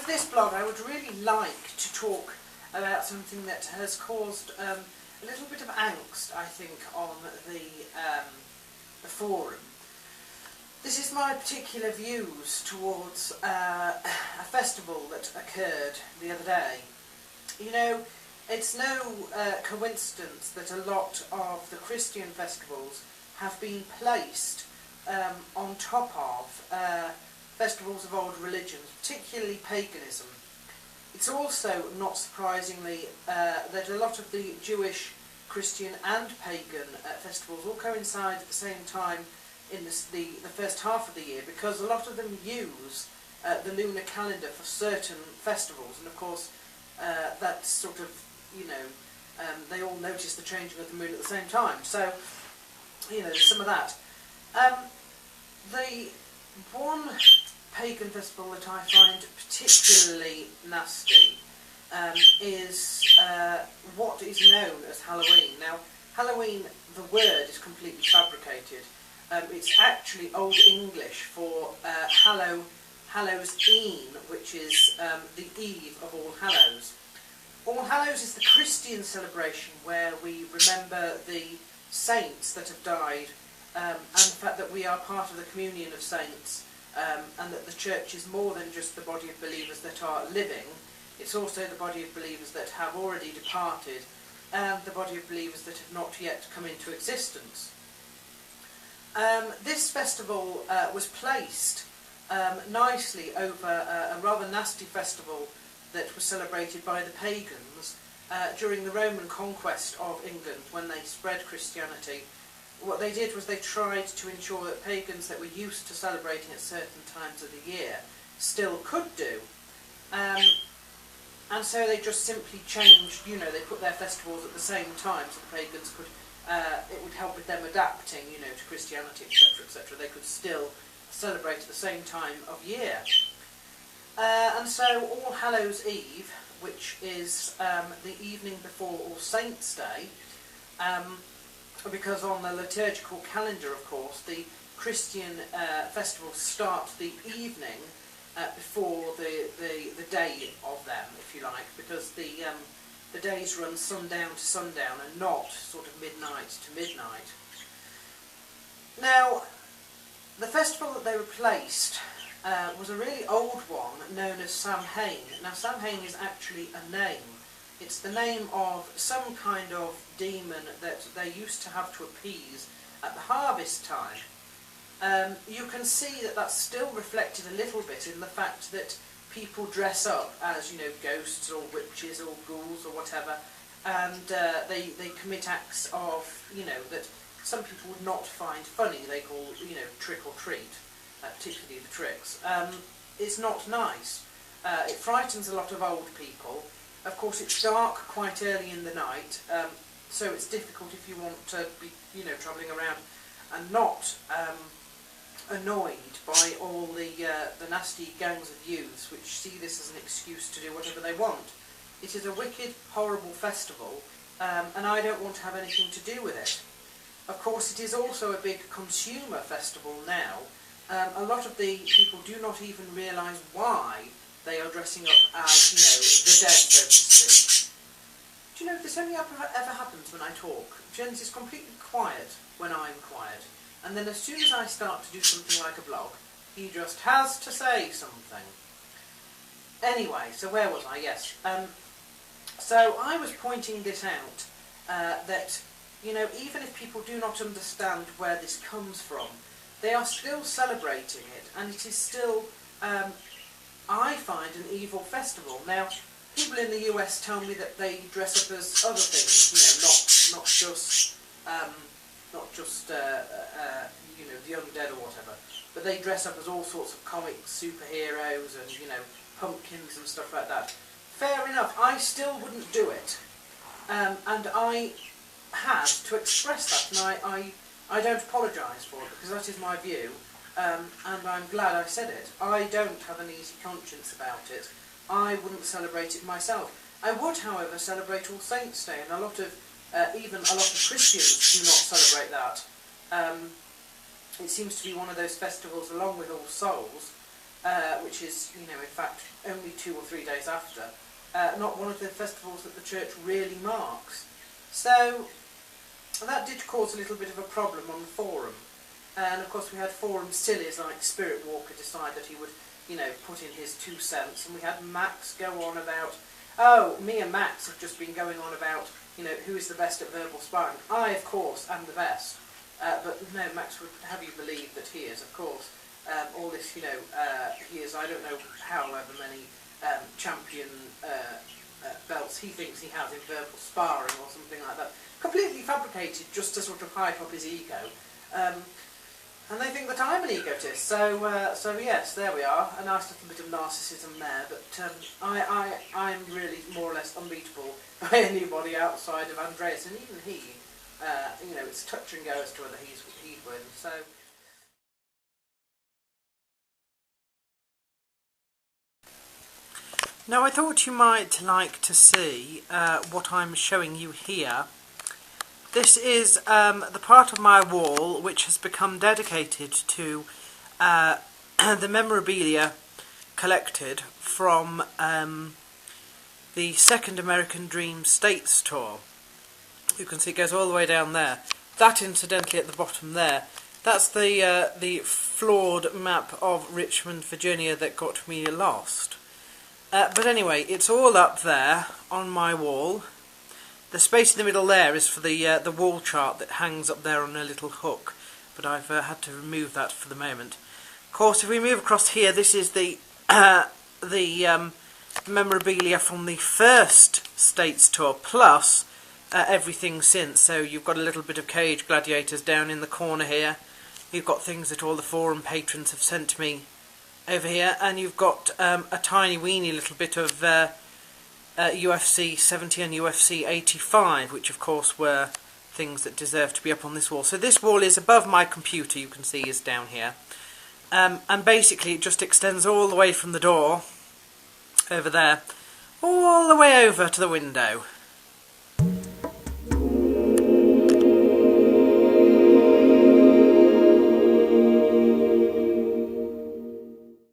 for this blog I would really like to talk about something that has caused a little bit of angst, I think, on the forum. This is my particular views towards a festival that occurred the other day. You know, it's no coincidence that a lot of the Christian festivals have been placed on top of festivals of old religions, particularly paganism. It's also, not surprisingly, that a lot of the Jewish, Christian and pagan festivals all coincide at the same time in the first half of the year, because a lot of them use the lunar calendar for certain festivals, and of course that's sort of, you know, they all notice the changing of the moon at the same time, so, you know, there's some of that. The one pagan festival that I find particularly nasty is what is known as Halloween. Now, Halloween, the word is completely fabricated. It's actually Old English for Hallows E'en, which is the eve of All Hallows. All Hallows is the Christian celebration where we remember the saints that have died, and the fact that we are part of the communion of saints, and that the church is more than just the body of believers that are living. It's also the body of believers that have already departed, and the body of believers that have not yet come into existence. This festival was placed nicely over a rather nasty festival that was celebrated by the pagans during the Roman conquest of England, when they spread Christianity. What they did was they tried to ensure that pagans that were used to celebrating at certain times of the year still could do. And so they just simply changed, you know, they put their festivals at the same time so the pagans could, it would help with them adapting, you know, to Christianity, etc., etc. They could still celebrate at the same time of year. And so All Hallows Eve, which is the evening before All Saints' Day, because on the liturgical calendar, of course, the Christian festivals start the evening before the day of them, if you like, because the days run sundown to sundown and not sort of midnight to midnight. Now, the festival that they replaced was a really old one known as Samhain. Now, Samhain is actually a name. It's the name of some kind of demon that they used to have to appease at the harvest time. You can see that that's still reflected a little bit in the fact that people dress up as, you know, ghosts or witches or ghouls or whatever, and they commit acts of, you know, that some people would not find funny. They call, you know, trick or treat, particularly the tricks. It's not nice. It frightens a lot of old people. Of course, it's dark quite early in the night, so it's difficult if you want to be, you know, travelling around and not annoyed by all the nasty gangs of youths which see this as an excuse to do whatever they want. It is a wicked, horrible festival, and I don't want to have anything to do with it. Of course, it is also a big consumer festival now. A lot of the people do not even realise why they are dressing up as, you know, the dead, so to speak. Do you know, this only ever happens when I talk. Jens is completely quiet when I'm quiet. And then as soon as I start to do something like a blog, he just has to say something. Anyway, so where was I? Yes. So I was pointing this out, that, you know, even if people do not understand where this comes from, they are still celebrating it, and it is still, I find, an evil festival. Now, people in the US tell me that they dress up as other things, you know, not just you know, the undead or whatever, but they dress up as all sorts of comic superheroes and, you know, pumpkins and stuff like that. Fair enough, I still wouldn't do it, and I had to express that, and I don't apologise for it, because that is my view, and I'm glad I said it. I don't have an easy conscience about it. I wouldn't celebrate it myself. I would, however, celebrate All Saints' Day, and even a lot of Christians do not celebrate that. It seems to be one of those festivals, along with All Souls, which is, in fact, only 2 or 3 days after, not one of the festivals that the church really marks. So that did cause a little bit of a problem on the forum. And of course we had forum sillies like Spirit Walker decide that he would, put in his 2 cents, and we had Max go on about, me and Max have just been going on about, who is the best at verbal sparring. I, of course, am the best. But no, Max would have you believe that he is, of course. All this, he is, I don't know however many champion belts he thinks he has in verbal sparring or something like that. Completely fabricated just to sort of hype up his ego. And they think that I'm an egotist. So yes, there we are. A nice little bit of narcissism there. But I'm really more or less unbeatable by anybody outside of Andreas, and even he. It's touch and go as to whether he'd win. So. Now I thought you might like to see what I'm showing you here. This is the part of my wall which has become dedicated to the memorabilia collected from the second American Dream States tour. You can see it goes all the way down there. That, incidentally, at the bottom there, that's the flawed map of Richmond, Virginia that got me lost. But anyway, it's all up there on my wall. The space in the middle there is for the wall chart that hangs up there on a little hook, but I've had to remove that for the moment. Of course, if we move across here, this is the memorabilia from the first States tour, plus everything since. So you've got a little bit of Cage Gladiators down in the corner here. You've got things that all the forum patrons have sent me over here, and you've got a tiny weeny little bit of UFC 70 and UFC 85, which of course were things that deserve to be up on this wall. So this wall is above my computer, you can see is down here. And basically it just extends all the way from the door over there, all the way over to the window.